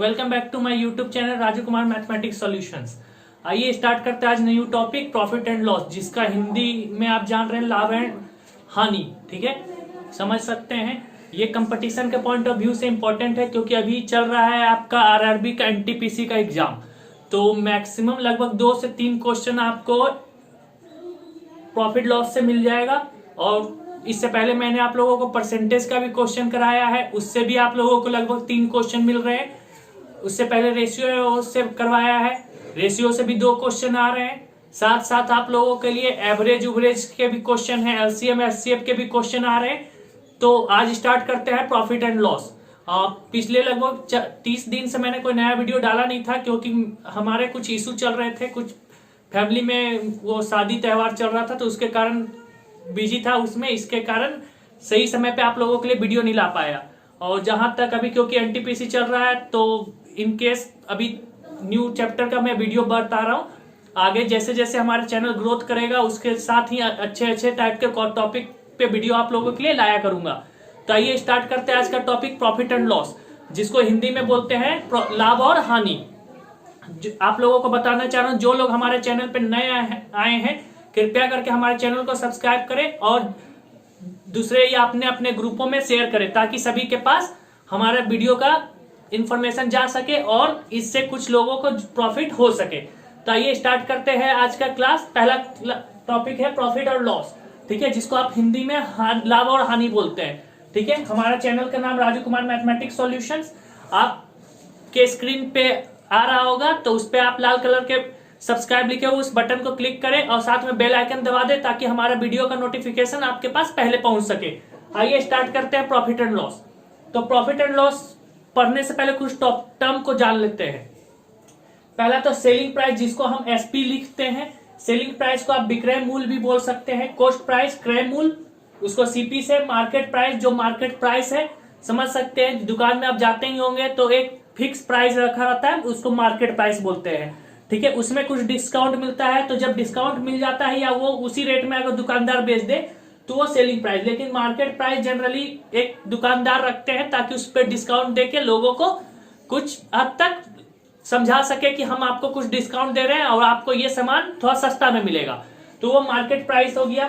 Welcome back to my YouTube channel Raju Kumar mathematics solutions. आइए start करते हैं आज new topic profit and loss, जिसका हिंदी में आप जान रहे हैं लाभ एंड हानि। ठीक है, समझ सकते हैं। ये कंपटीशन के पॉइंट ऑफ व्यू से इंपॉर्टेंट है क्योंकि अभी चल रहा है आपका आरआरबी का एनटीपीसी का एग्जाम। तो मैक्सिमम लगभग 2 से 3 क्वेश्चन आपको प्रॉफिट लॉस से मिल जाएगा। और इससे पहले मैंने आप लोगों को परसेंटेज का भी क्वेश्चन कराया है, उससे भी आप लोगों को लगभग 3 क्वेश्चन मिल रहे हैं। उससे पहले रेशियो से करवाया है, रेशियो से भी 2 क्वेश्चन आ रहे हैं। साथ साथ आप लोगों के लिए एवरेज उवरेज के भी क्वेश्चन है, एलसीएम एचसीएफ के भी क्वेश्चन आ रहे हैं। तो आज स्टार्ट करते हैं प्रॉफिट एंड लॉस। पिछले लगभग 30 दिन से मैंने कोई नया वीडियो डाला नहीं था क्योंकि हमारे कुछ इशू चल रहे थे, कुछ फैमिली में वो शादी त्यौहार चल रहा था, तो उसके कारण बिजी था उसमें। इसके कारण सही समय पे आप लोगों के लिए वीडियो नहीं ला पाया। और जहां तक अभी क्योंकि एनटीपीसी चल रहा है, तो इन केस अभी न्यू चैप्टर का मैं वीडियो बता रहा हूं। आगे जैसे जैसे हमारा चैनल ग्रोथ करेगा उसके साथ ही अच्छे अच्छे टाइप के टॉपिक पे वीडियो आप लोगों के लिए लाया करूंगा। तो आइए स्टार्ट करते हैं आज का टॉपिक प्रॉफिट एंड लॉस, जिसको हिंदी में बोलते हैं लाभ और हानि। आप लोगों को बताना चाह रहा हूं, जो लोग हमारे चैनल पे नए आए हैं कृपया करके हमारे चैनल को सब्सक्राइब करें और दूसरे या अपने अपने ग्रुपों में शेयर करें, ताकि सभी के पास हमारे वीडियो का इंफॉर्मेशन जा सके और इससे कुछ लोगों को प्रॉफिट हो सके। तो आइए स्टार्ट करते हैं आज का क्लास। पहला टॉपिक है प्रॉफिट और लॉस, ठीक है, जिसको आप हिंदी में लाभ और हानि बोलते हैं। ठीक है, हमारा चैनल का नाम राजू कुमार मैथमेटिक्स सॉल्यूशंस आपके स्क्रीन पे आ रहा होगा, तो उस पे आप लाल कलर के सब्सक्राइब लिखे हुए उस बटन को क्लिक करें और साथ में बेल आइकन दबा दें ताकि हमारा वीडियो का नोटिफिकेशन आपके पास पहले पहुंच सके। आइए स्टार्ट करते हैं प्रॉफिट एंड लॉस। तो प्रॉफिट एंड लॉस पढ़ने से पहले कुछ टर्म को जान लेते हैं। पहला तो सेलिंग प्राइस, जिसको हम एसपी लिखते हैं। सेलिंग प्राइस को आप विक्रय मूल्य भी बोल सकते हैं। कॉस्ट प्राइस क्रय मूल्य, उसको सीपी से। मार्केट प्राइस, जो मार्केट प्राइस है, समझ सकते हैं दुकान में आप जाते ही होंगे तो एक फिक्स प्राइस रखा रहता है, उसको मार्केट प्राइस बोलते हैं। ठीक है, उसमें कुछ डिस्काउंट मिलता है, तो जब डिस्काउंट मिल जाता है या वो उसी रेट में अगर दुकानदार बेच दे तो वो सेलिंग प्राइस। लेकिन मार्केट प्राइस जनरली एक दुकानदार रखते हैं ताकि उस पर डिस्काउंट देके लोगों को कुछ हद तक समझा सके कि हम आपको कुछ डिस्काउंट दे रहे हैं और आपको ये सामान थोड़ा सस्ता में मिलेगा, तो वो मार्केट प्राइस हो गया।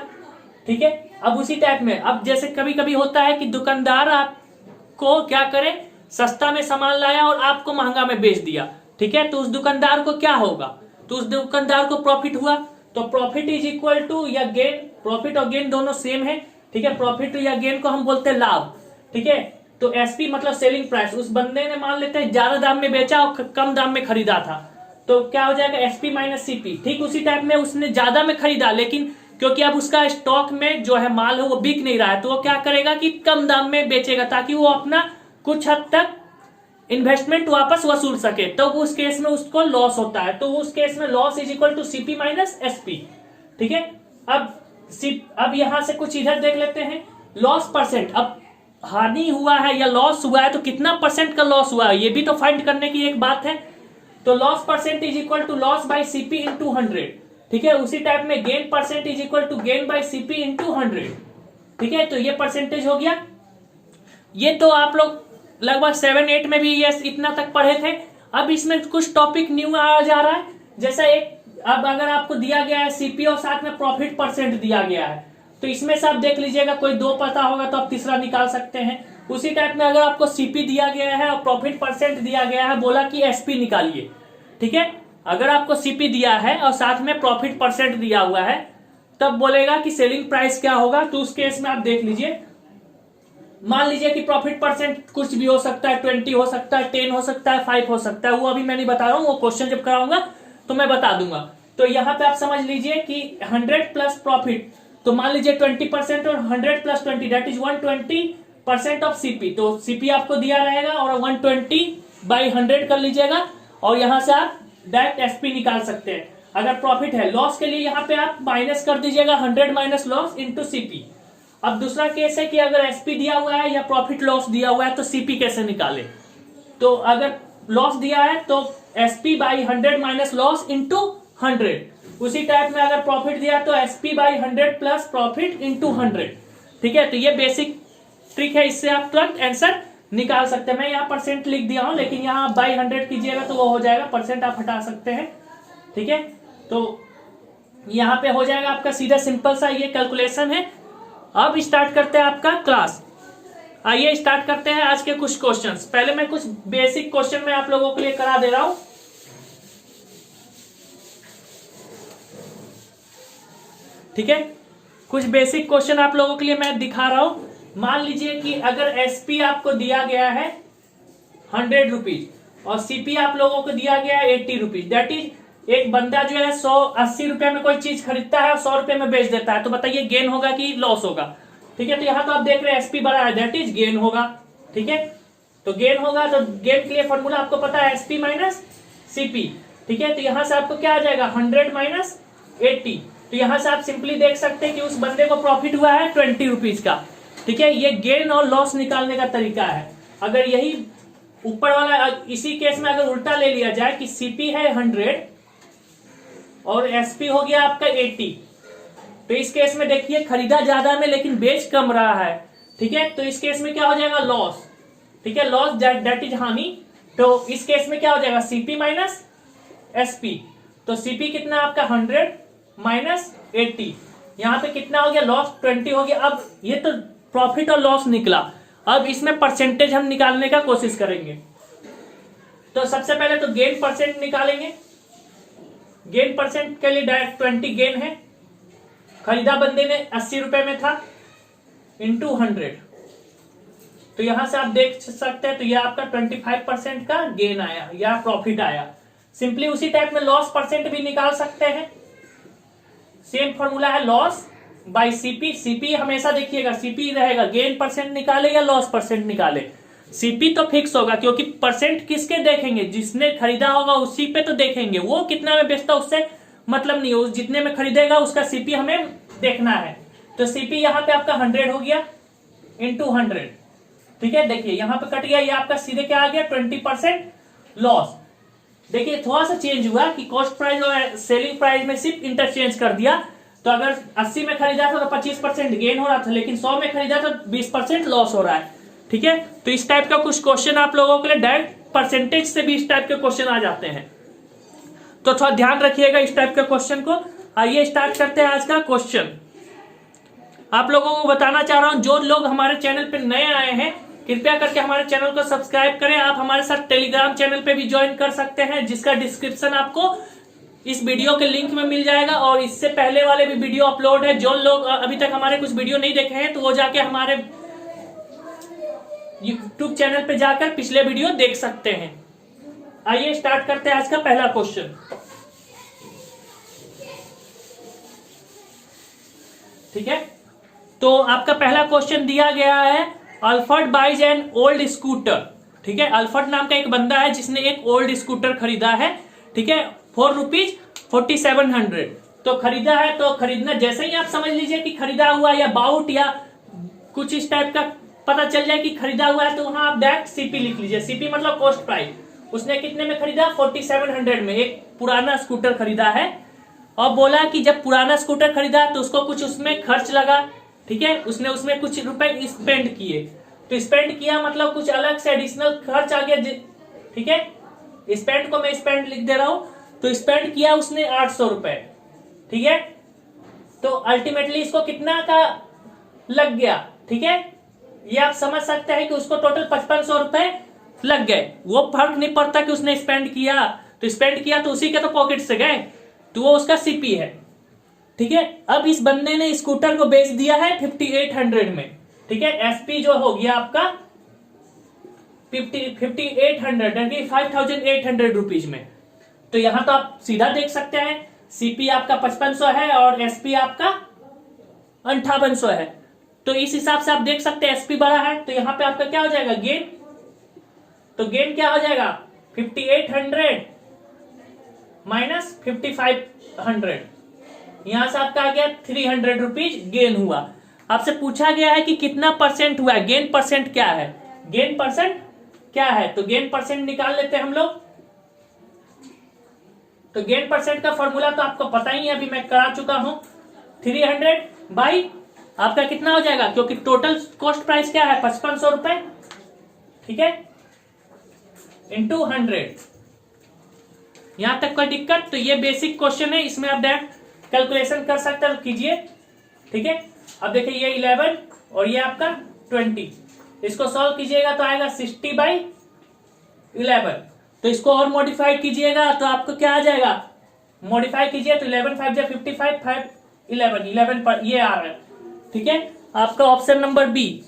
ठीक है, अब उसी टाइप में अब जैसे कभी कभी होता है कि दुकानदार आपको क्या करे, सस्ता में सामान लाया और आपको महंगा में बेच दिया। ठीक है, तो उस दुकानदार को क्या होगा, तो उस दुकानदार को प्रॉफिट हुआ। तो प्रॉफिट इज इक्वल टू या गेन, प्रॉफिट और गेन दोनों सेम है। ठीक है, प्रॉफिट या गेन को हम बोलते हैं लाभ। ठीक है, तो एसपी मतलब सेलिंग प्राइस। उस बंदे ने मान लेते हैं ज्यादा दाम में बेचा और कम दाम में खरीदा था, तो क्या हो जाएगा, एसपी माइनस सीपी। ठीक उसी टाइप में उसने ज्यादा में खरीदा, लेकिन क्योंकि अब उसका स्टॉक में जो है माल है वो बिक नहीं रहा है, तो वो क्या करेगा कि कम दाम में बेचेगा ताकि वो अपना कुछ हद तक इन्वेस्टमेंट वापस वसूल सके। तो उस केस में उसको लॉस होता है। तो उस केस में loss is equal to CP minus SP. ठीक है, अब यहां से कुछ इधर देख लेते हैं, लॉस परसेंट। अब हानि हुआ है या लॉस हुआ है तो कितना परसेंट का लॉस हुआ है, ये भी तो फाइंड करने की एक बात है। तो loss percent is equal to loss by CP into 100। ठीक है, उसी टाइप में gain percent is equal to gain by CP into 100। ठीक है, तो ये परसेंटेज हो गया। ये तो आप लोग लगभग 7-8 में भी ये इतना तक पढ़े थे। अब इसमें कुछ टॉपिक न्यू आ जा रहा है, जैसा एक अब अगर आपको दिया गया है सीपी और साथ में प्रॉफिट परसेंट दिया गया है, तो इसमें से आप देख लीजिएगा, कोई 2 पता होगा तो आप तीसरा निकाल सकते हैं। उसी टाइप में अगर आपको सीपी दिया गया है और प्रॉफिट परसेंट दिया गया है, बोला कि एसपी निकालिए। ठीक है, अगर आपको सीपी दिया है और साथ में प्रॉफिट परसेंट दिया हुआ है, तब बोलेगा कि सेलिंग प्राइस क्या होगा। तो उस केस में आप देख लीजिए, मान लीजिए कि प्रॉफिट परसेंट कुछ भी हो सकता है, 20 हो सकता है, 10 हो सकता है, 5 हो सकता है, वो अभी मैं नहीं बता रहा हूं, वो क्वेश्चन जब कराऊंगा तो मैं बता दूंगा। तो यहाँ पे आप समझ लीजिए कि 100 प्लस प्रॉफिट, तो मान लीजिए 20% और 100 plus 20 that is 120% of CP. तो सीपी आपको दिया रहेगा और 120/100 कर लीजिएगा और यहां से आप डायरेक्ट एसपी निकाल सकते हैं। अगर प्रॉफिट है, लॉस के लिए यहाँ पे आप माइनस कर दीजिएगा 100 माइनस लॉस इंटू सीपी। अब दूसरा केस है कि अगर एसपी दिया हुआ है या प्रॉफिट लॉस दिया हुआ है तो सीपी कैसे निकाले। तो अगर लॉस दिया है तो SP by 100 minus loss into 100। उसी टाइप में अगर प्रॉफिट दिया तो SP by 100 plus profit into 100। ठीक है, तो ये बेसिक ट्रिक है, इससे आप तुरंत आंसर निकाल सकते हैं। मैं यहाँ परसेंट लिख दिया हूं, लेकिन यहाँ बाई 100 कीजिएगा तो वो हो जाएगा, परसेंट आप हटा सकते हैं। ठीक है, तो यहाँ पे हो जाएगा आपका सीधा सिंपल सा ये कैलकुलेशन है। अब स्टार्ट करते हैं आपका क्लास। आइए स्टार्ट करते हैं आज के कुछ क्वेश्चंस। पहले मैं कुछ बेसिक क्वेश्चन में आप लोगों के लिए करा दे रहा हूं। ठीक है, कुछ बेसिक क्वेश्चन आप लोगों के लिए मैं दिखा रहा हूं। मान लीजिए कि अगर एसपी आपको दिया गया है 100 रुपीज और सीपी आप लोगों को दिया गया है 80 रुपीज। दैट इज एक बंदा जो है 180 रुपए में कोई चीज खरीदता है और 100 रुपए में बेच देता है, तो बताइए गेन होगा कि लॉस होगा। ठीक है, तो यहां तो आप देख रहे हैं एसपी बड़ा है, दैट इज गेन होगा। ठीक है, तो गेन होगा, तो गेन के लिए फॉर्मूला आपको पता है एसपी माइनस सीपी। ठीक है, तो यहां से आपको क्या आ जाएगा 100 माइनस 80। तो यहां से आप सिंपली देख सकते हैं कि उस बंदे को प्रॉफिट हुआ है 20 रुपीज का। ठीक है, ये गेन और लॉस निकालने का तरीका है। अगर यही ऊपर वाला, इसी केस में अगर उल्टा ले लिया जाए कि सीपी है 100 और एसपी हो गया आपका 80, तो इस केस में देखिए खरीदा ज्यादा में लेकिन बेच कम रहा है। ठीक है, तो इस केस में क्या हो जाएगा लॉस। ठीक है, लॉस दैट इज हानि। तो इस केस में क्या हो जाएगा सीपी माइनस एसपी। तो सीपी कितना आपका 100 माइनस 80, यहां पे कितना हो गया लॉस 20 हो गया। अब ये तो प्रॉफिट और लॉस निकला, अब इसमें परसेंटेज हम निकालने का कोशिश करेंगे। तो सबसे पहले तो गेन परसेंट निकालेंगे। गेन परसेंट के लिए डायरेक्ट 20 गेन है, खरीदा बंदे ने 80 रुपए में था, इंटू 100। तो यहां से आप देख सकते हैं, तो यह आपका 25% का गेन आया या प्रॉफिट आया। सिंपली उसी टाइप में लॉस परसेंट भी निकाल सकते हैं। सेम फॉर्मूला है लॉस बाय सीपी। सीपी हमेशा देखिएगा सीपी रहेगा, गेन परसेंट निकाले या लॉस परसेंट निकाले, सीपी तो फिक्स होगा, क्योंकि परसेंट किसके देखेंगे, जिसने खरीदा होगा उसी पे तो देखेंगे। वो कितना में बेचता उससे मतलब नहीं, उस जितने में खरीदेगा उसका सीपी हमें देखना है। तो सीपी यहाँ पे आपका 100 हो गया इंटू 100। ठीक है, देखिए यहाँ पे कट गया, ये आपका सीधे क्या आ गया 20% लॉस। देखिए थोड़ा सा चेंज हुआ कि कॉस्ट प्राइस और सेलिंग प्राइस में सिर्फ इंटरचेंज कर दिया। तो अगर 80 में खरीदा था तो 25% गेन हो रहा था, लेकिन 100 में खरीदा तो 20% लॉस हो रहा है। ठीक है, तो इस टाइप का कुछ क्वेश्चन आप लोगों के लिए डायरेक्ट परसेंटेज से भी इस टाइप के क्वेश्चन आ जाते हैं, तो थोड़ा ध्यान रखिएगा इस टाइप के क्वेश्चन को। आइए स्टार्ट करते हैं आज का क्वेश्चन। आप लोगों को बताना चाह रहा हूं, जो लोग हमारे चैनल पे नए आए हैं कृपया करके हमारे चैनल को सब्सक्राइब करें। आप हमारे साथ टेलीग्राम चैनल पे भी ज्वाइन कर सकते हैं, जिसका डिस्क्रिप्शन आपको इस वीडियो के लिंक में मिल जाएगा। और इससे पहले वाले भी वीडियो अपलोड है, जो लोग अभी तक हमारे कुछ वीडियो नहीं देखे हैं तो वो जाके हमारे यूट्यूब चैनल पे जाकर पिछले वीडियो देख सकते हैं। आइए स्टार्ट करते हैं आज का पहला क्वेश्चन। ठीक है, तो आपका पहला क्वेश्चन दिया गया है, Alfred buys an old scooter. ठीक है, अल्फर्ड नाम का एक बंदा है जिसने एक ओल्ड स्कूटर खरीदा है। ठीक है, 4 रुपीज 4700। तो खरीदा है, तो खरीदना जैसे ही आप समझ लीजिए कि खरीदा हुआ या बाउट या कुछ इस टाइप का पता चल जाए कि खरीदा हुआ है, तो वहां आप डायरेक्ट सीपी लिख लीजिए। सीपी मतलब कॉस्ट प्राइस। उसने कितने में खरीदा 4700 में, एक पुराना स्कूटर खरीदा है। और बोला कि जब पुराना स्कूटर खरीदा तो उसको कुछ उसमें खर्च लगा। ठीक है, उसने उसमें कुछ रुपए स्पेंड किए, तो स्पेंड किया मतलब कुछ अलग से एडिशनल खर्च आ गया। ठीक है, स्पेंड को मैं स्पेंड लिख दे रहा हूं, तो स्पेंड किया उसने 800 रुपए। ठीक है, तो अल्टीमेटली इसको कितना का लग गया। ठीक है, ये आप समझ सकते हैं कि उसको टोटल 5500 रुपए लग गए। वो फर्क नहीं पड़ता कि उसने स्पेंड किया, तो स्पेंड किया तो उसी के तो पॉकेट से गए, तो वो उसका सीपी है। ठीक है, अब इस बंदे ने स्कूटर को बेच दिया है 5800 में। ठीक है, एसपी जो हो गया आपका 5800 यानी 5800 रुपीज में। तो यहां तो आप सीधा देख सकते हैं सीपी आपका 5500 है और एसपी आपका 5800 है। तो इस हिसाब से आप देख सकते हैं एसपी बड़ा है, तो यहां पे आपका क्या हो जाएगा गेन। तो गेन क्या हो जाएगा 5800 माइनस 5500, यहां से आपका आ गया 300 रुपीज गेन हुआ। आपसे पूछा गया है कि कितना परसेंट हुआ है, गेन परसेंट क्या है, गेन परसेंट क्या है। तो गेन परसेंट निकाल लेते हैं हम लोग। तो गेन परसेंट का फॉर्मूला तो आपको पता ही है, अभी मैं करा चुका हूं। 300 बाई आपका कितना हो जाएगा, क्योंकि टोटल कॉस्ट प्राइस क्या है 5500 रुपए। ठीक है, इंटू 100। यहां तक कोई दिक्कत? तो ये बेसिक क्वेश्चन है, इसमें आप डायरेक्ट कैलकुलेशन कर सकते हैं, कीजिए। ठीक है, अब देखिए ये 11 और ये आपका 20, इसको सॉल्व कीजिएगा तो आएगा 60/11। तो इसको और मॉडिफाइड कीजिएगा तो आपको क्या आ जाएगा, मॉडिफाई कीजिए तो 11 5 जा 55, 5 11 पर ये आ रहा है। ठीक है, आपका ऑप्शन नंबर बी।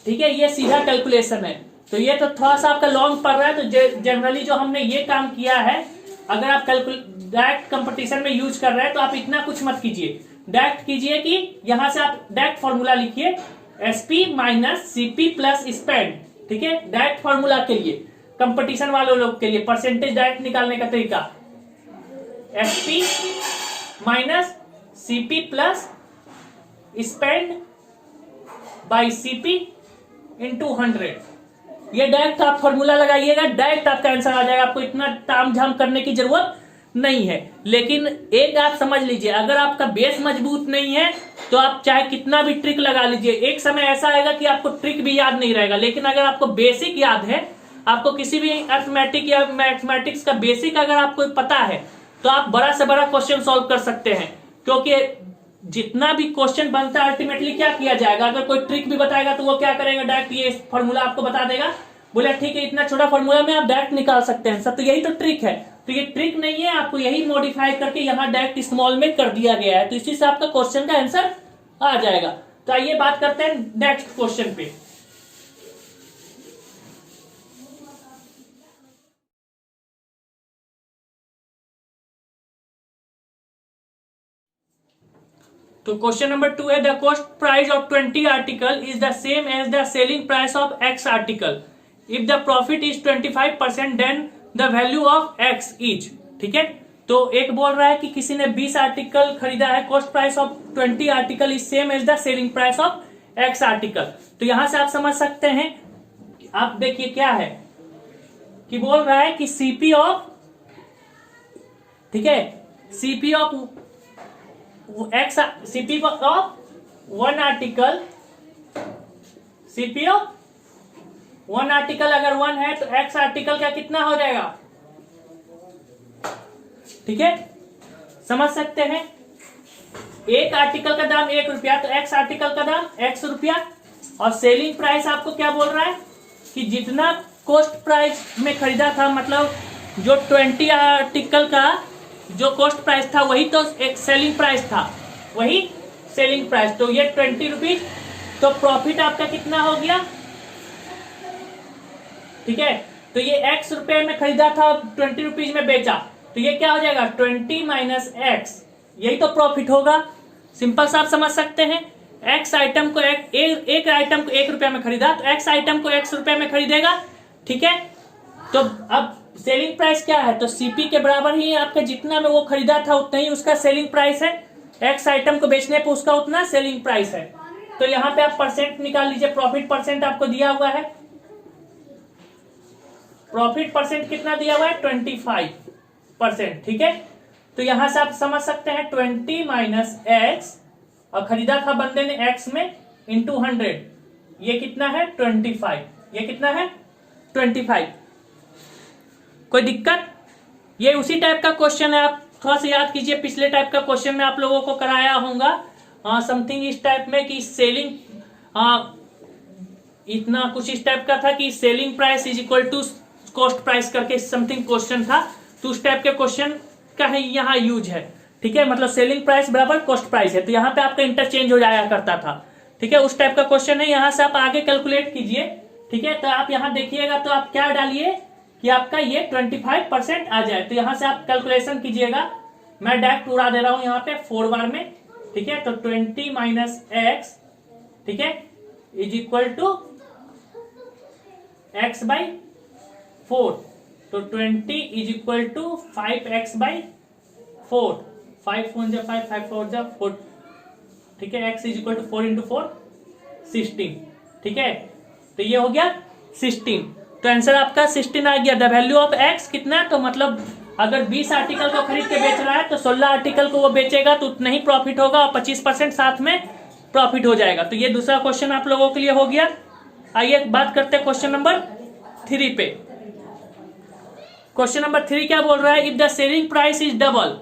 ठीक है, ये सीधा कैलकुलेशन है। तो ये तो थोड़ा सा आपका लॉन्ग पड़ रहा है, तो जनरली जो हमने ये काम किया है, अगर आप डायरेक्ट कंपटीशन में यूज कर रहे हैं तो आप इतना कुछ मत कीजिए, डायरेक्ट कीजिए कि यहां से आप डायरेक्ट फॉर्मूला लिखिए, SP minus CP plus spend. ठीक है, डायरेक्ट फॉर्मूला के लिए, कंपटीशन वालों लोग के लिए परसेंटेज डायरेक्ट निकालने का तरीका, SP minus CP plus spend by CP into 100। ये डायरेक्ट आप फॉर्मूला लगाइएगा, डायरेक्ट आपका आंसर आ जाएगा, आपको इतना तामझाम करने की जरूरत नहीं है। लेकिन एक आप समझ लीजिए, अगर आपका बेस मजबूत नहीं है तो आप चाहे कितना भी ट्रिक लगा लीजिए, एक समय ऐसा आएगा कि आपको ट्रिक भी याद नहीं रहेगा। लेकिन अगर आपको बेसिक याद है, आपको किसी भी अर्थमेटिक या मैथमेटिक्स का बेसिक अगर आपको पता है, तो आप बड़ा से बड़ा क्वेश्चन सॉल्व कर सकते हैं। क्योंकि जितना भी क्वेश्चन बनता है अल्टीमेटली क्या किया जाएगा, अगर कोई ट्रिक भी बताएगा तो वो क्या करेगा, डायरेक्ट ये फॉर्मूला आपको बता देगा, बोले ठीक है इतना छोटा फॉर्मूला में आप डायरेक्ट निकाल सकते हैं सब। तो यही तो ट्रिक है। तो ये ट्रिक नहीं है, आपको यही मॉडिफाई करके यहाँ डायरेक्ट स्मॉल में कर दिया गया है, तो इसी से आपका क्वेश्चन का आंसर आ जाएगा। तो आइए बात करते हैं नेक्स्ट क्वेश्चन पे। तो क्वेश्चन नंबर 2 है, the cost price of 20 article is the same as the selling price of x article. If the profit is 25% then the value of x is. ठीक है, तो एक बोल रहा है कि किसी ने 20 आर्टिकल खरीदा है, cost price of 20 article is same as the selling price of x article. तो यहां से आप समझ सकते हैं, आप देखिए क्या है कि बोल रहा है कि सीपी ऑफ, ठीक है, CP of x, CP of one article, CP of one article अगर 1 है तो एक्स आर्टिकल का कितना हो जाएगा। ठीक है, समझ सकते हैं, एक आर्टिकल का दाम 1 रुपया, तो एक्स आर्टिकल का दाम x रुपया। और सेलिंग प्राइस आपको क्या बोल रहा है कि जितना कॉस्ट प्राइस में खरीदा था, मतलब जो 20 आर्टिकल का जो कॉस्ट प्राइस था वही तो एक सेलिंग प्राइस था, वही सेलिंग प्राइस। तो ये 20 रुपीज, तो प्रॉफिट आपका कितना हो गया। ठीक है, तो ये x रुपए में खरीदा था, 20 रुपीज में बेचा, तो ये क्या हो जाएगा 20 माइनस एक्स, यही तो प्रॉफिट होगा। सिंपल सा आप समझ सकते हैं, x आइटम को एक आइटम को 1 रुपया में खरीदा, तो x आइटम को x रुपए में खरीदेगा। ठीक है, तो अब सेलिंग प्राइस क्या है, तो सीपी के बराबर ही आपका जितना में वो खरीदा था उतना ही उसका सेलिंग प्राइस है, एक्स आइटम को बेचने पे उसका उतना सेलिंग प्राइस है। तो यहाँ पे आप परसेंट निकाल लीजिए, प्रॉफिट परसेंट आपको दिया हुआ है, प्रॉफिट परसेंट कितना दिया हुआ है 25%। ठीक है, तो यहां से आप समझ सकते हैं 20 माइनस एक्स, और खरीदा था बंदे ने एक्स में, इंटू 100, ये कितना है 25, ये कितना है 25। कोई दिक्कत? ये उसी टाइप का क्वेश्चन है, आप थोड़ा सा याद कीजिए, पिछले टाइप का क्वेश्चन में आप लोगों को कराया होगा समथिंग इस टाइप में कि सेलिंग, इतना कुछ इस टाइप का था कि selling price is equal to cost price करके समथिंग क्वेश्चन था। तो उस टाइप के क्वेश्चन का ही यहाँ यूज है। ठीक है, मतलब सेलिंग प्राइस बराबर कॉस्ट प्राइस है, तो यहाँ पे आपका इंटरचेंज हो जाया करता था। ठीक है, उस टाइप का क्वेश्चन है, यहाँ से आप आगे कैलकुलेट कीजिए। ठीक है, तो आप यहाँ देखिएगा तो आप क्या डालिए कि आपका ये 25% आ जाए, तो यहाँ से आप कैलकुलेशन कीजिएगा। मैं डायरेक्ट उड़ा दे रहा हूँ यहाँ पे 4 बार में। ठीक है, तो 20 माइनस एक्स, ठीक है, is equal to x by 4, तो 20 is equal to 5x by 4, 5 4 जा 5, 5 4 जा 4। ठीक है, x is equal to 4 into 4 16। ठीक है, तो ये हो गया 16, तो आंसर आपका 16 आ गया। द वैल्यू ऑफ x कितना, तो मतलब अगर 20 आर्टिकल को खरीद के बेच रहा है तो 16 आर्टिकल को वो बेचेगा तो उतना ही प्रॉफिट होगा, और 25% साथ में प्रॉफिट हो जाएगा। तो ये दूसरा क्वेश्चन आप लोगों के लिए हो गया। आइए बात करते हैं क्वेश्चन नंबर 3 पे। क्वेश्चन नंबर 3 क्या बोल रहा है, if the selling price is double,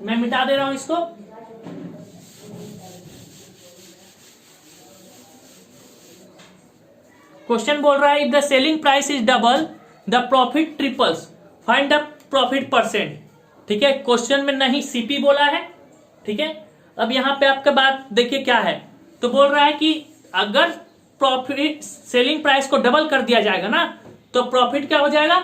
मैं मिटा दे रहा हूं इसको। क्वेश्चन बोल रहा है if the selling price is double the profit triples, find the profit percent. ठीक है, क्वेश्चन में नहीं सीपी बोला है। ठीक है, अब यहां पे आपका बात देखिए क्या है, तो बोल रहा है कि अगर प्रॉफिट सेलिंग प्राइस को डबल कर दिया जाएगा ना, तो प्रॉफिट क्या हो जाएगा,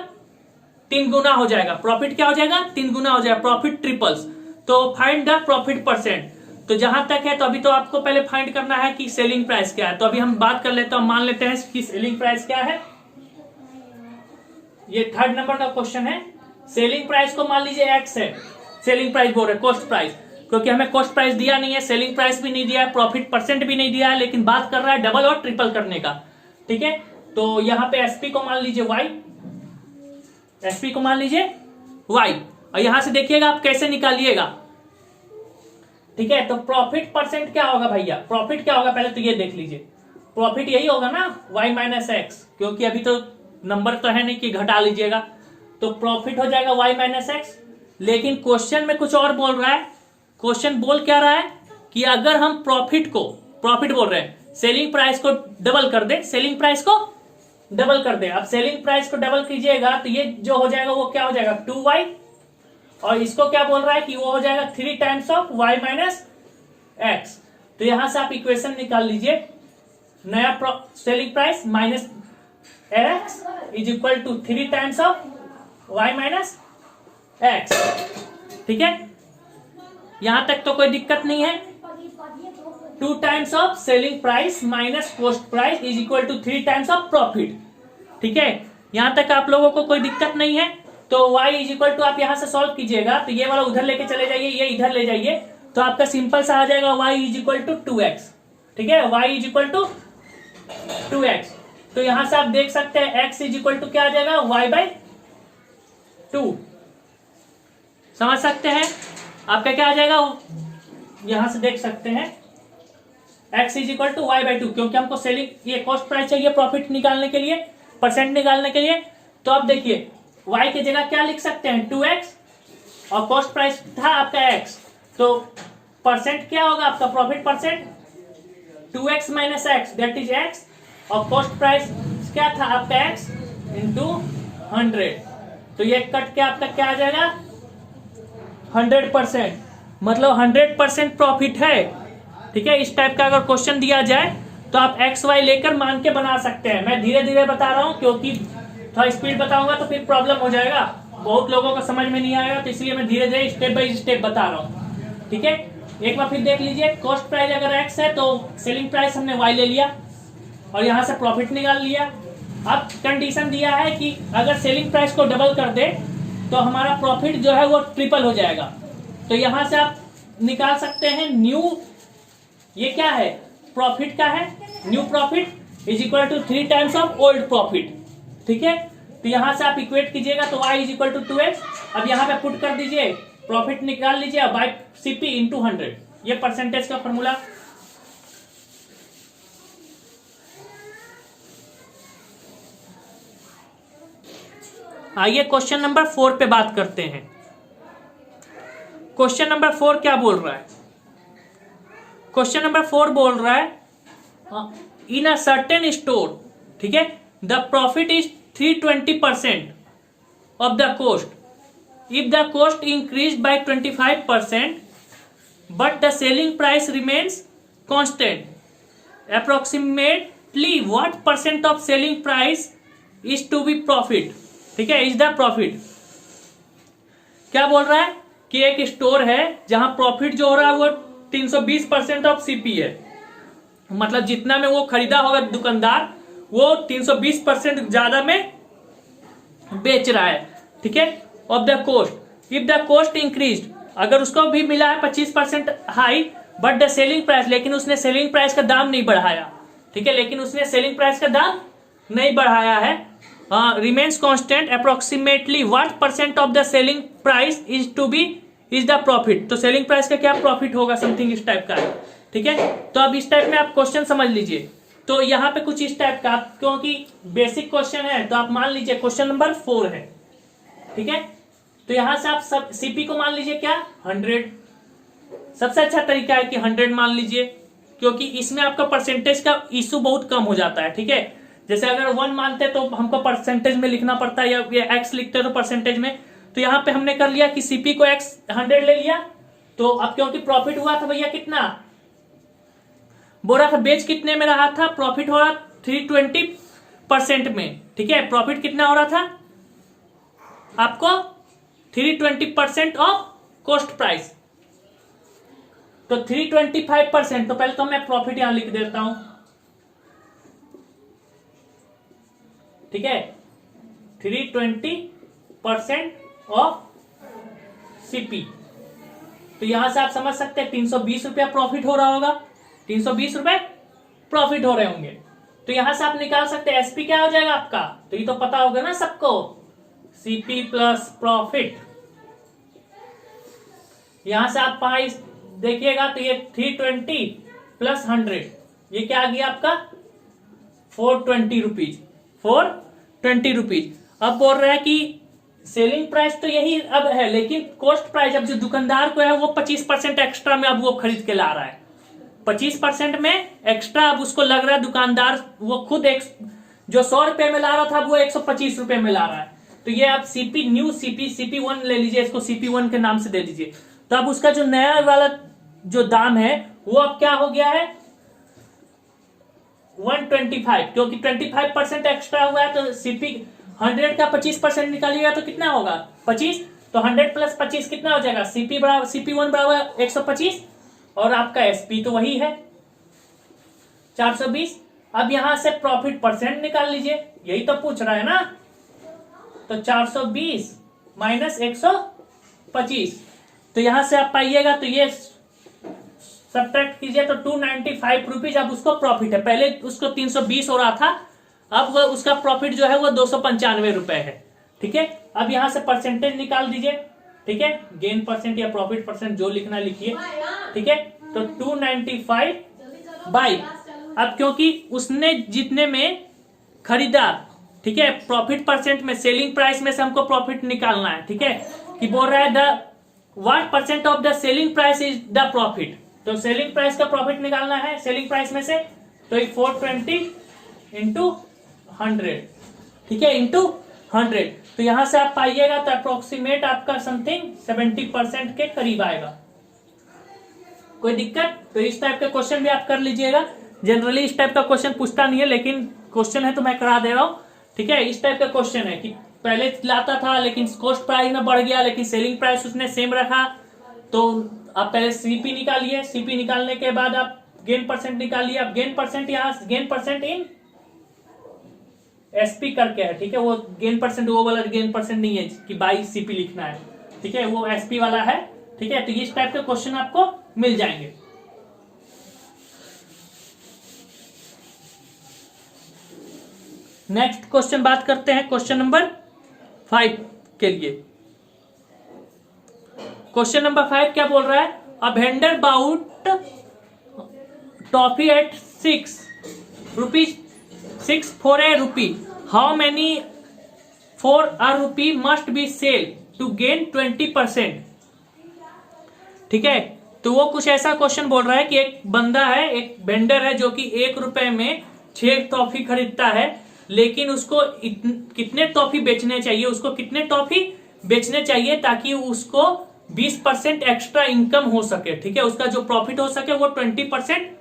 3 गुना हो जाएगा। प्रॉफिट क्या हो जाएगा, 3 गुना हो जाएगा, प्रॉफिट ट्रिपल्स। तो फाइंड द प्रॉफिट परसेंट। तो जहां तक है तो अभी तो आपको पहले फाइंड करना है कि सेलिंग प्राइस क्या है। तो अभी हम बात कर लेते हैं, मान लेते हैं कि सेलिंग प्राइस क्या है। ये 3rd नंबर का क्वेश्चन है। सेलिंग प्राइस को मान लीजिए एक्स है, सेलिंग प्राइस बोल रहे हैं, कॉस्ट प्राइस, क्योंकि हमें कॉस्ट प्राइस दिया नहीं है, सेलिंग प्राइस भी नहीं दिया है, प्रॉफिट परसेंट भी नहीं दिया है, लेकिन बात कर रहा है डबल और ट्रिपल करने का। ठीक है, तो यहां पे एसपी को मान लीजिए वाई, एसपी को मान लीजिए वाई, और यहां से देखिएगा आप कैसे निकालिएगा। ठीक है, तो प्रॉफिट परसेंट क्या होगा भैया, प्रॉफिट क्या होगा पहले तो ये देख लीजिए। प्रॉफिट यही होगा ना, y माइनस एक्स, क्योंकि अभी तो नंबर तो है नहीं कि घटा लीजिएगा, तो प्रॉफिट हो जाएगा y माइनस एक्स। लेकिन क्वेश्चन में कुछ और बोल रहा है। क्वेश्चन बोल क्या रहा है कि अगर हम प्रॉफिट को, प्रॉफिट बोल रहे हैं, सेलिंग प्राइस को डबल कर दे, सेलिंग प्राइस को डबल कर दे। अब सेलिंग प्राइस को डबल कीजिएगा तो ये जो हो जाएगा वो क्या हो जाएगा, 2y, और इसको क्या बोल रहा है कि वो हो जाएगा 3 times of y minus x. तो यहां से आप इक्वेशन निकाल लीजिए, नया selling price minus x is equal to 3 times of y minus x. ठीक है, यहां तक तो कोई दिक्कत नहीं है। 2 times of selling price minus cost price is equal to 3 times of profit. ठीक है, यहां तक आप लोगों को कोई दिक्कत नहीं है। तो y इज इक्वल टू, आप यहां से सॉल्व कीजिएगा तो ये वाला उधर लेके चले जाइए, ये इधर ले जाइए, तो आपका सिंपल सा आ जाएगा y is equal to 2x। ठीक है, y is equal to 2x। तो यहां से आप देख सकते हैं x इज इक्वल टू क्या आ जाएगा, y बाई 2। समझ सकते हैं आपका क्या आ जाएगा, यहां से देख सकते हैं x is equal to y by 2, क्योंकि हमको सेलिंग ये कॉस्ट प्राइस चाहिए प्रॉफिट निकालने के लिए, परसेंट निकालने के लिए। तो आप देखिए y की जगह क्या लिख सकते हैं, 2x, और कॉस्ट प्राइस था आपका x, तो परसेंट क्या होगा आपका, profit percent 2x minus x that is x, और कॉस्ट प्राइस क्या था आपका x इंटू 100। तो ये कट के आपका क्या आ जाएगा, 100%, मतलब 100% प्रॉफिट है। ठीक है, इस टाइप का अगर क्वेश्चन दिया जाए तो आप एक्स वाई लेकर मान के बना सकते हैं। मैं धीरे धीरे बता रहा हूं क्योंकि थोड़ा स्पीड बताऊंगा तो फिर प्रॉब्लम हो जाएगा, बहुत लोगों को समझ में नहीं आएगा, तो इसलिए मैं धीरे धीरे स्टेप बाय स्टेप बता रहा हूं। ठीक है, एक बार फिर देख लीजिए, कॉस्ट प्राइस अगर एक्स है तो सेलिंग प्राइस हमने वाई ले लिया और यहां से प्रॉफिट निकाल लिया। अब कंडीशन दिया है कि अगर सेलिंग प्राइस को डबल कर दे तो हमारा प्रॉफिट जो है वो ट्रिपल हो जाएगा। तो यहां से आप निकाल सकते हैं न्यू, ये क्या है, प्रॉफिट का है, new profit is equal to 3 times of old profit. ठीक है, तो यहां से आप इक्वेट कीजिएगा तो y is equal to 2x। अब यहां पे पुट कर दीजिए, प्रॉफिट निकाल लीजिए बाय सीपी इंटू 100, ये परसेंटेज का फॉर्मूला। आइए क्वेश्चन नंबर 4 पे बात करते हैं। क्वेश्चन नंबर 4 क्या बोल रहा है, क्वेश्चन नंबर 4 बोल रहा है इन अ सर्टेन स्टोर, ठीक है, the profit is 320% of the cost if the cost increase by 25% but the selling price remains constant approximately what percent of selling price is to be profit. ठीक है, is the profit. क्या बोल रहा है कि एक स्टोर है जहां प्रॉफिट जो हो रहा है वो 320% ऑफ सीपी है, मतलब जितना में वो खरीदा होगा दुकानदार वो 320% ज्यादा में बेच रहा है। ठीक है, of the cost if the cost increase, अगर उसको भी मिला है 25% high but the selling price, लेकिन उसने सेलिंग प्राइस का दाम नहीं बढ़ाया। ठीक है, लेकिन उसने सेलिंग प्राइस का दाम नहीं बढ़ाया है, remains constant approximately what percent of the selling price is to be is the profit. तो सेलिंग प्राइस का क्या प्रॉफिट होगा, समथिंग इस टाइप का है। ठीक है, तो अब इस टाइप में आप क्वेश्चन समझ लीजिए। तो यहाँ पे कुछ इस टाइप का, क्योंकि बेसिक क्वेश्चन है तो आप मान लीजिए क्वेश्चन नंबर 4 है, ठीक है। तो यहां से आप सब सीपी को मान लीजिए क्या 100, सबसे अच्छा तरीका है कि 100 मान लीजिए, क्योंकि इसमें आपका परसेंटेज का इशू बहुत कम हो जाता है, ठीक है। जैसे अगर 1 मानते तो हमको परसेंटेज में लिखना पड़ता है, या एक्स लिखते तो परसेंटेज में। तो यहाँ पे हमने कर लिया कि सीपी को एक्स 100 ले लिया। तो अब क्योंकि प्रॉफिट हुआ था भैया कितना बोल रहा था, बेच कितने में रहा था, प्रॉफिट हो रहा 320% में, ठीक है। प्रॉफिट कितना हो रहा था आपको 320% ऑफ कॉस्ट प्राइस, तो 325%। तो पहले तो मैं प्रॉफिट यहां लिख देता हूं, ठीक है। 320% ऑफ सीपी, तो यहां से आप समझ सकते हैं 320 रुपया प्रॉफिट हो रहा होगा, 320 रुपए प्रॉफिट हो रहे होंगे। तो यहां से आप निकाल सकते हैं एसपी क्या हो जाएगा आपका, तो ये तो पता होगा ना सबको, सीपी प्लस प्रॉफिट। यहां से आप देखिएगा तो ये 320 प्लस 100, ये क्या आ गया आपका 420 रुपीज, 420 रुपीज। अब बोल रहा है कि सेलिंग प्राइस तो यही अब है, लेकिन कॉस्ट प्राइस अब जो दुकानदार को है वो 25% एक्स्ट्रा में अब वो खरीद के ला रहा है, 25% में एक्स्ट्रा अब उसको लग रहा है। दुकानदार वो खुद जो 100 रुपए में ला रहा था वो 125 रुपए में ला रहा है। तो ये आप सीपी न्यू सीपी 1 ले लीजिए, इसको सीपी 1 के नाम से दे दीजिए। तो अब उसका जो नया वाला जो दाम है वो अब क्या हो गया है 125, क्योंकि 25% एक्स्ट्रा हुआ है। तो सीपी 100 का 25% निकालिएगा तो कितना होगा 25, तो 100 प्लस 25 कितना हो जाएगा, सीपी 1 बराबर 125, और आपका एसपी तो वही है 420। अब यहां से प्रॉफिट परसेंट निकाल लीजिए, यही तो पूछ रहा है ना। तो 420 माइनस 125, तो यहां से आप पाइएगा तो ये सब्ट्रैक्ट कीजिए तो 295 रुपीज अब उसको प्रॉफिट है। पहले उसको 320 हो रहा था, अब वो उसका प्रॉफिट जो है वो 295 रुपए है, ठीक है। अब यहां से परसेंटेज निकाल दीजिए, ठीक है, गेन परसेंट या प्रॉफिट परसेंट जो लिखना लिखिए, ठीक है। तो 295 बाई, अब क्योंकि उसने जितने में खरीदा, ठीक है, प्रॉफिट परसेंट में सेलिंग प्राइस में से हमको प्रॉफिट निकालना है, ठीक है। कि बोल रहा है the what percent of the selling price is the profit, तो सेलिंग प्राइस का प्रॉफिट निकालना है सेलिंग प्राइस में से। तो 420 इंटू 100, ठीक है, इंटू 100। तो यहां से आप पाइएगा तो अप्रोक्सीमेट आपका समथिंग 70% के करीब आएगा। कोई दिक्कत? तो इस टाइप के क्वेश्चन भी आप कर लीजिएगा। जनरली इस टाइप का क्वेश्चन पूछता नहीं है, लेकिन क्वेश्चन है तो मैं करा दे रहा हूं, ठीक है। इस टाइप का क्वेश्चन है कि पहले लाता था लेकिन कॉस्ट प्राइस में बढ़ गया, लेकिन सेलिंग प्राइस उसने सेम रखा। तो आप पहले सीपी निकालिए, सीपी निकालने के बाद आप गेन परसेंट निकालिए। अब गेन परसेंट यहाँ गेन परसेंट इन एसपी करके है, ठीक है। वो गेन परसेंट वो वाला गेन परसेंट नहीं है कि बाई सीपी लिखना है, ठीक है, वो एसपी वाला है, ठीक है। तो इस टाइप के क्वेश्चन आपको मिल जाएंगे। नेक्स्ट क्वेश्चन बात करते हैं क्वेश्चन नंबर 5 के लिए। क्वेश्चन नंबर 5 क्या बोल रहा है, a vendor bought toffee at 6 for a rupee, how many for a rupee must be sell to gain 20%, ठीक है। तो वो कुछ ऐसा क्वेश्चन बोल रहा है कि एक बंदा है, एक वेंडर है जो कि 1 रुपए में 6 टॉफी खरीदता है, लेकिन उसको कितने टॉफी बेचने चाहिए, उसको कितने टॉफी बेचने चाहिए ताकि उसको 20% एक्स्ट्रा इनकम हो सके, ठीक है, उसका जो प्रॉफिट हो सके वो 20%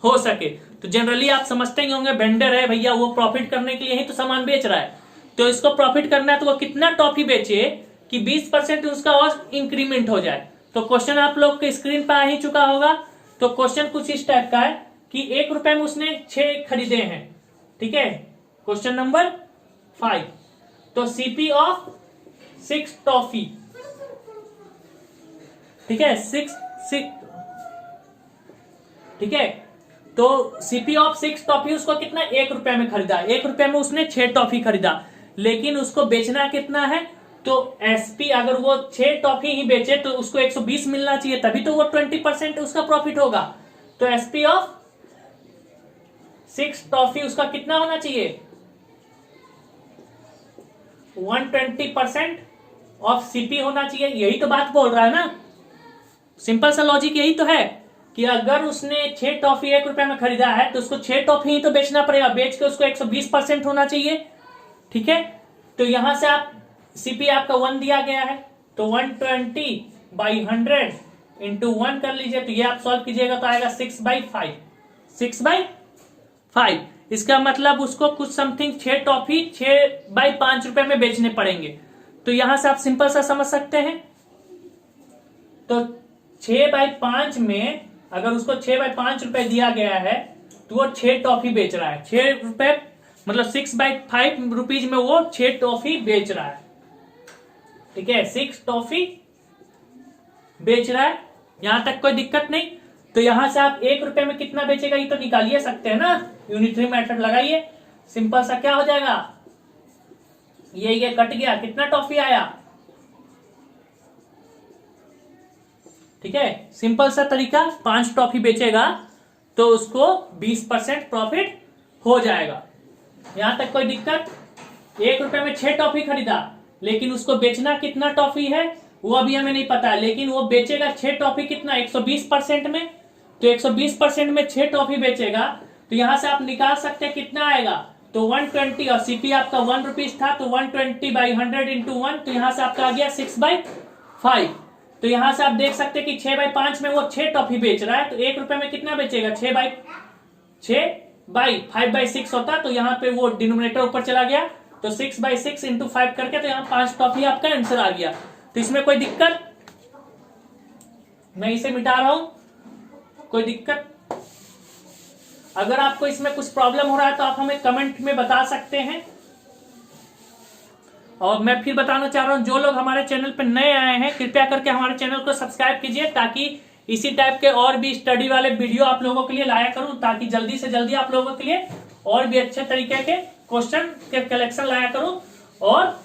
हो सके। तो जनरली आप समझते ही होंगे वेंडर है भैया, वो प्रॉफिट करने के लिए ही तो सामान बेच रहा है, तो इसको प्रॉफिट करना है तो वो कितना टॉफी बेचे कि 20% उसका और इंक्रीमेंट हो जाए। तो क्वेश्चन आप लोग के स्क्रीन पर आ ही चुका होगा। तो क्वेश्चन कुछ इस टाइप का है कि 1 रुपए में उसने 6 खरीदे हैं, ठीक है। क्वेश्चन नंबर 5, तो सीपी ऑफ 6 टॉफी, ठीक है, 6, ठीक है। तो सीपी ऑफ 6 टॉफी उसको कितना 1 रुपए में खरीदा, 1 रुपए में उसने 6 टॉफी खरीदा, लेकिन उसको बेचना कितना है, तो एसपी अगर वो 6 टॉफी ही बेचे तो उसको 120 मिलना चाहिए, तभी तो वो 20% उसका प्रॉफिट होगा। तो एसपी ऑफ 6 टॉफी उसका कितना होना चाहिए, 120% ऑफ सीपी होना चाहिए। यही तो बात बोल रहा है ना, सिंपल सा लॉजिक यही तो है कि अगर उसने 6 टॉफी 1 रुपए में खरीदा है तो उसको 6 टॉफी ही तो बेचना पड़ेगा, बेच के उसको 120% होना चाहिए। ठीक है, तो यहां से आप सीपी आपका 1 दिया गया है, तो 120/100 इंटू 1 कर लीजिए, तो ये आप सॉल्व कीजिएगा तो आएगा 6/5। 6/5, इसका मतलब उसको कुछ समथिंग 6 टॉफी 6/5 रुपए में बेचने पड़ेंगे। तो यहां से आप सिंपल सा समझ सकते हैं, तो 6/5 में अगर उसको 6/5 रुपए दिया गया है तो वो 6 टॉफी बेच रहा है, 6 रुपए मतलब 6/5 रुपीज में वो 6 टॉफी बेच रहा है। ठीक है, 6 टॉफी बेच रहा है, यहां तक कोई दिक्कत नहीं। तो यहां से आप 1 रुपए में कितना बेचेगा ये तो निकालिए सकते हैं ना, यूनिटरी मेथड लगाइए, सिंपल सा क्या हो जाएगा, ये कट गया, कितना टॉफी आया। ठीक है, सिंपल सा तरीका, 5 टॉफी बेचेगा तो उसको 20% प्रॉफिट हो जाएगा। यहां तक कोई दिक्कत। 1 रुपए में 6 टॉफी खरीदा, लेकिन उसको बेचना कितना टॉफी है वो अभी हमें नहीं पता है, लेकिन वो बेचेगा 6 टॉफी कितना, 120% में। तो 120% में 6 टॉफी बेचेगा, तो यहां से आप निकाल सकते हैं कितना आएगा, तो 120, और सीपी आपका 1 रुपीज था, तो 120/100 इंटू 1, तो यहां से आपका आ गया 6/5। तो यहां से आप देख सकते हैं कि 6/5 में वो 6 टॉफी बेच रहा है, तो 1 रुपए में कितना बेचेगा, 6/5/6 होता, तो यहाँ पे वो डिनोमिनेटर ऊपर चला गया, तो 6/6 इंटू 5 करके, तो यहाँ 5 टॉफी आपका आंसर आ गया। तो इसमें कोई दिक्कत, मैं इसे मिटा रहा हूं, कोई दिक्कत। अगर आपको इसमें कुछ प्रॉब्लम हो रहा है तो आप हमें कमेंट में बता सकते हैं। और मैं फिर बताना चाह रहा हूं, जो लोग हमारे चैनल पर नए आए हैं कृपया करके हमारे चैनल को सब्सक्राइब कीजिए, ताकि इसी टाइप के और भी स्टडी वाले वीडियो आप लोगों के लिए लाया करूं, ताकि जल्दी से जल्दी आप लोगों के लिए और भी अच्छे तरीके के क्वेश्चन के कलेक्शन लाया करूं और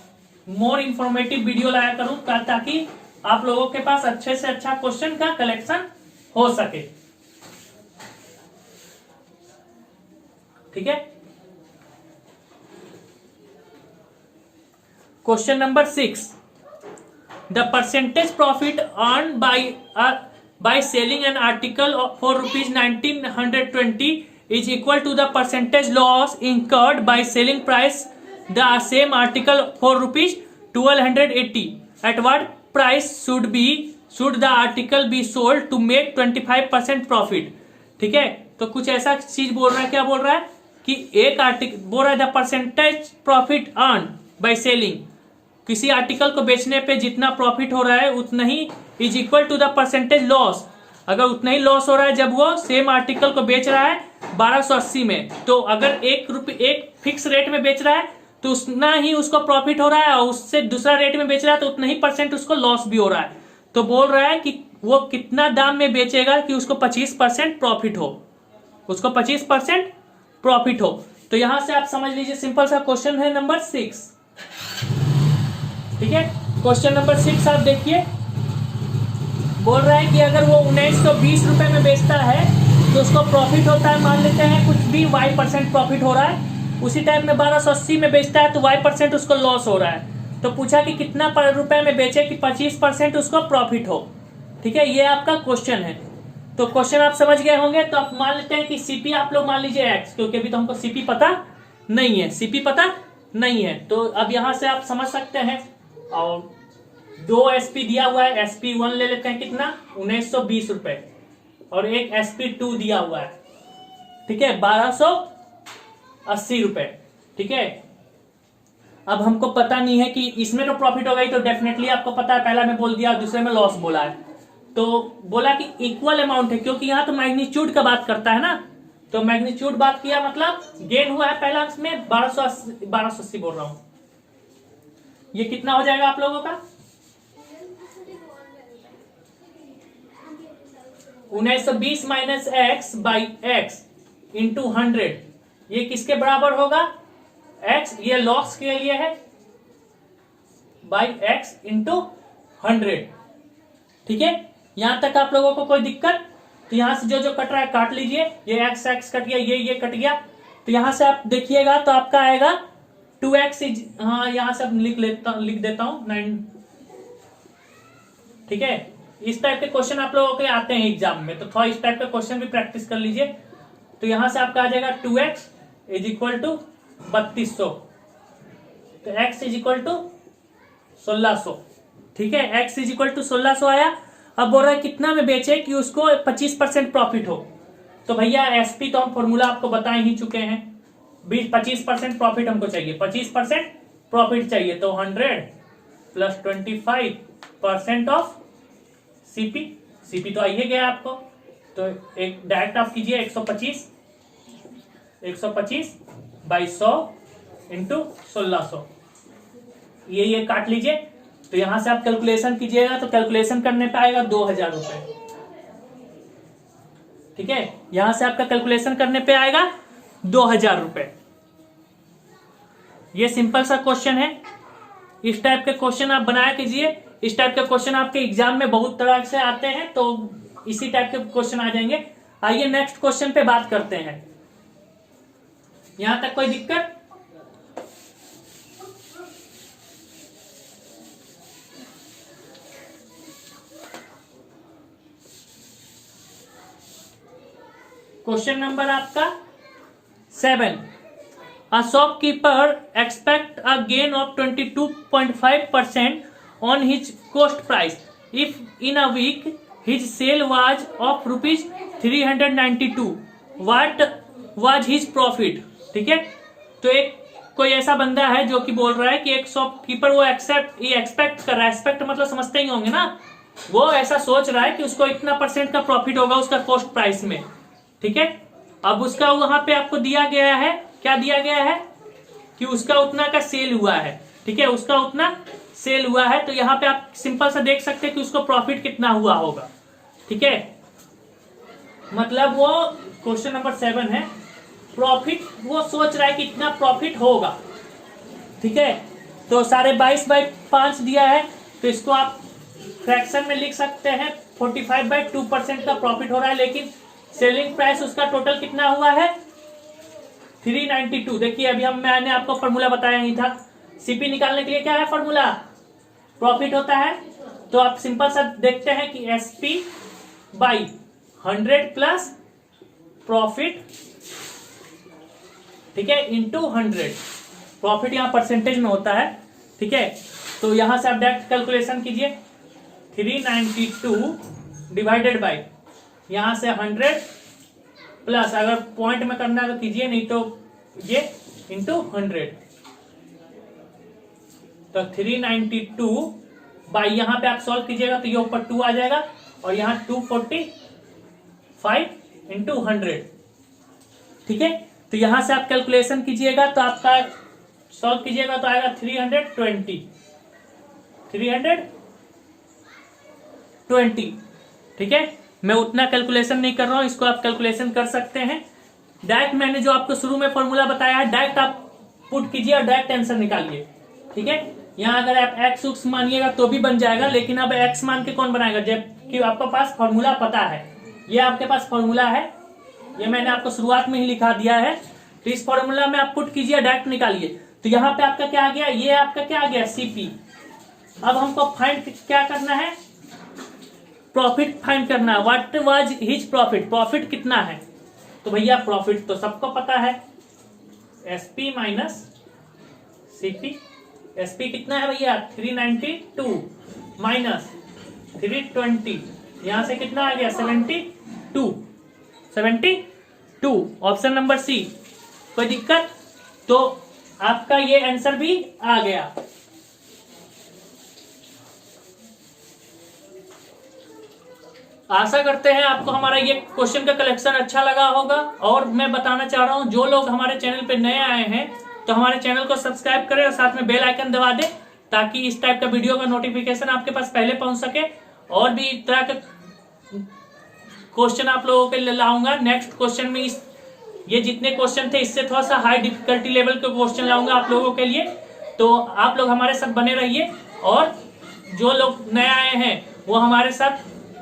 मोर इंफॉर्मेटिव वीडियो लाया करूं, ताकि आप लोगों के पास अच्छे से अच्छा क्वेश्चन का कलेक्शन हो सके। ठीक है, question number 6, the percentage profit earn by selling an article for ₹1920 is equal to the percentage loss incurred by selling price the same article for ₹1280. At what price should the article be sold to make 25% profit? ठीक है, तो कुछ ऐसा चीज बोल रहा है, क्या बोल रहा है कि एक आर्टिकल बोल रहा है the percentage profit earn by selling, किसी आर्टिकल को बेचने पे जितना प्रॉफिट हो रहा है उतना ही is equal to the percentage loss, अगर उतना ही लॉस हो रहा है जब वो सेम आर्टिकल को बेच रहा है 1280 में, तो अगर एक फिक्स रेट में बेच रहा है तो उतना ही उसको प्रॉफिट हो रहा है, और उससे दूसरा रेट में बेच रहा है तो उतना ही परसेंट उसको लॉस भी हो रहा है। तो बोल रहा है कि वो कितना दाम में बेचेगा कि उसको 25% प्रॉफिट हो, उसको 25% प्रॉफिट हो। तो यहां से आप समझ लीजिए, सिंपल सा क्वेश्चन है नंबर 6। ठीक है, क्वेश्चन नंबर 6 आप देखिए, बोल रहा है कि अगर वो 1920 रुपए में बेचता है तो उसको प्रॉफिट होता है, मान लेते हैं कुछ भी y% प्रॉफिट हो रहा है, उसी टाइम में 1280 में बेचता है तो y% उसको लॉस हो रहा है। तो पूछा कि कितना रुपए में बेचे कि 25% उसको प्रॉफिट हो। ठीक है, ये आपका क्वेश्चन है। तो क्वेश्चन आप समझ गए होंगे, तो आप मान लेते हैं कि सीपी आप लोग मान लीजिए x, क्योंकि अभी तो हमको सीपी पता नहीं है, सीपी पता नहीं है। तो अब यहां से आप समझ सकते हैं, और 2 एसपी दिया हुआ है, SP1 ले लेते हैं कितना 1920 रुपए, और एक SP2 दिया हुआ है, ठीक है 1280 रुपए। ठीक है, अब हमको पता नहीं है कि इसमें तो प्रॉफिट होगा ही, तो डेफिनेटली आपको पता है, पहला में बोल दिया, दूसरे में लॉस बोला है, तो बोला कि इक्वल अमाउंट है, क्योंकि यहां तो मैग्नीट्यूड का बात करता है ना, तो मैग्नीट्यूड बात किया मतलब गेन हुआ है पहला में 1280 बोल रहा हूं, ये कितना हो जाएगा आप लोगों का 1920 minus x by x into 100, ये किसके बराबर होगा x, ये लॉस के लिए है, बाई x इंटू 100। ठीक है, यहां तक आप लोगों को कोई दिक्कत? तो यहां से जो जो कट रहा है काट लीजिए, ये x कट गया, ये कट गया, तो यहां से आप देखिएगा तो आपका आएगा 2x हाँ यहां से लिख देता हूं 9। ठीक है, इस टाइप के क्वेश्चन आप लोगों के आते हैं एग्जाम में, तो थोड़ा इस टाइप के क्वेश्चन भी प्रैक्टिस कर लीजिए। तो यहां से आपका आ जाएगा 2x इज इक्वल टू 3200, तो x इज इक्वल टू 1600। ठीक है, x इज इक्वल टू 1600 आया। अब बोल रहा है कितना में बेचे कि उसको 25% प्रॉफिट हो। तो भैया एसपी तो हम फॉर्मूला आपको बता ही चुके हैं, 25% प्रॉफिट हमको चाहिए, 25% प्रॉफिट चाहिए, तो 100 प्लस 25% ऑफ सीपी। सीपी तो आइए गया आपको, तो एक डायरेक्ट आप कीजिए 125 बाई 100 इंटू 1600, ये काट लीजिए। तो यहां से आप कैलकुलेशन कीजिएगा तो कैलकुलेशन करने पे आएगा 2000 रुपए। ठीक है, यहां से आपका कैलकुलेशन करने पे आएगा 2000 रुपए। ये सिंपल सा क्वेश्चन है, इस टाइप के क्वेश्चन आप बनाया कीजिए। इस टाइप के क्वेश्चन आपके एग्जाम में बहुत तरह से आते हैं, तो इसी टाइप के क्वेश्चन आ जाएंगे। आइए नेक्स्ट क्वेश्चन पे बात करते हैं। यहां तक कोई दिक्कत? क्वेश्चन नंबर आपका 7। A shopkeeper expect a gain of 22.5% on his cost price if in a week his sale was of rupees 392. What was his profit? ठीक है, तो एक कोई ऐसा बंदा है जो कि बोल रहा है कि एक शॉपकीपर वो एक्सपेक्ट कर रहा है, एक्सपेक्ट मतलब समझते ही होंगे ना, वो ऐसा सोच रहा है कि उसको इतना % का प्रॉफिट होगा उसका कॉस्ट प्राइस में। ठीक है, अब उसका वहां पे आपको दिया गया है, क्या दिया गया है कि उसका उतना का सेल हुआ है। ठीक है, उसका उतना सेल हुआ है, तो यहाँ पे आप सिंपल सा देख सकते हैं कि उसको प्रॉफिट कितना हुआ होगा। ठीक है, मतलब वो क्वेश्चन नंबर 7 है, प्रॉफिट वो सोच रहा है कि इतना प्रॉफिट होगा। ठीक है, तो 22/5 दिया है, तो इसको आप फ्रैक्शन में लिख सकते हैं 45/2% का प्रॉफिट हो रहा है, लेकिन सेलिंग प्राइस उसका टोटल कितना हुआ है 392। देखिए अभी मैंने आपको फॉर्मूला बताया ही था, सीपी निकालने के लिए क्या है फॉर्मूला, प्रॉफिट होता है। तो आप सिंपल सा देखते हैं कि एसपी बाई 100 प्लस प्रॉफिट, ठीक है, इंटू 100। प्रॉफिट यहाँ परसेंटेज में होता है। ठीक है, तो यहां से आप डायरेक्ट कैलकुलेशन कीजिए, 392 डिवाइडेड बाई यहां से 100 प्लस, अगर पॉइंट में करना है तो कीजिए, नहीं तो ये इंटू 100, तो 392 बाई यहां पे आप सॉल्व कीजिएगा तो ये ऊपर 2 आ जाएगा, और यहां 245 इंटू 100। ठीक है, तो यहां से आप कैलकुलेशन कीजिएगा तो आपका सॉल्व कीजिएगा तो आएगा 320। ठीक है, मैं उतना कैलकुलेशन नहीं कर रहा हूं, इसको आप कैलकुलेशन कर सकते हैं। डायरेक्ट मैंने जो आपको शुरू में फॉर्मूला बताया है, डायरेक्ट आप पुट कीजिए और डायरेक्ट आंसर निकालिए। ठीक है, यहाँ अगर आप एक्स उक्स मानिएगा तो भी बन जाएगा, लेकिन अब एक्स मान के कौन बनाएगा जबकि आपके पास फॉर्मूला पता है। ये आपके पास फॉर्मूला है, ये मैंने आपको शुरुआत में ही लिखा दिया है, तो इस फॉर्मूला में आप पुट कीजिए, डायरेक्ट निकालिए। तो यहाँ पे आपका क्या आ गया, ये आपका क्या आ गया सीपी। अब हमको फाइंड क्या करना है, प्रॉफिट फाइंड करना है। What was his profit, profit कितना है। तो भैया प्रॉफिट तो सबको पता है, एसपी माइनस सीपी। एसपी कितना है भैया 392 माइनस 320, यहां से कितना आ गया 72। Option number C. कोई दिक्कत, तो आपका ये आंसर भी आ गया। आशा करते हैं आपको हमारा ये क्वेश्चन का कलेक्शन अच्छा लगा होगा। और मैं बताना चाह रहा हूं, जो लोग हमारे चैनल पे नए आए हैं तो हमारे चैनल को सब्सक्राइब करें और साथ में बेल आइकन दबा दें, ताकि इस टाइप का वीडियो का नोटिफिकेशन आपके पास पहले पहुंच सके। और भी इस तरह के क्वेश्चन आप लोगों के लिए लाऊंगा। नेक्स्ट क्वेश्चन में ये जितने क्वेश्चन थे इससे थोड़ा सा हाई डिफिकल्टी लेवल के क्वेश्चन लाऊंगा आप लोगों के लिए, तो आप लोग हमारे साथ बने रहिए। और जो लोग नए आए हैं वो हमारे साथ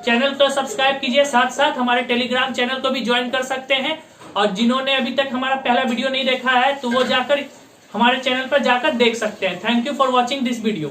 चैनल को सब्सक्राइब कीजिए, साथ साथ हमारे टेलीग्राम चैनल को भी ज्वाइन कर सकते हैं। और जिन्होंने अभी तक हमारा पहला वीडियो नहीं देखा है तो वो जाकर हमारे चैनल पर जाकर देख सकते हैं। Thank you for watching this video.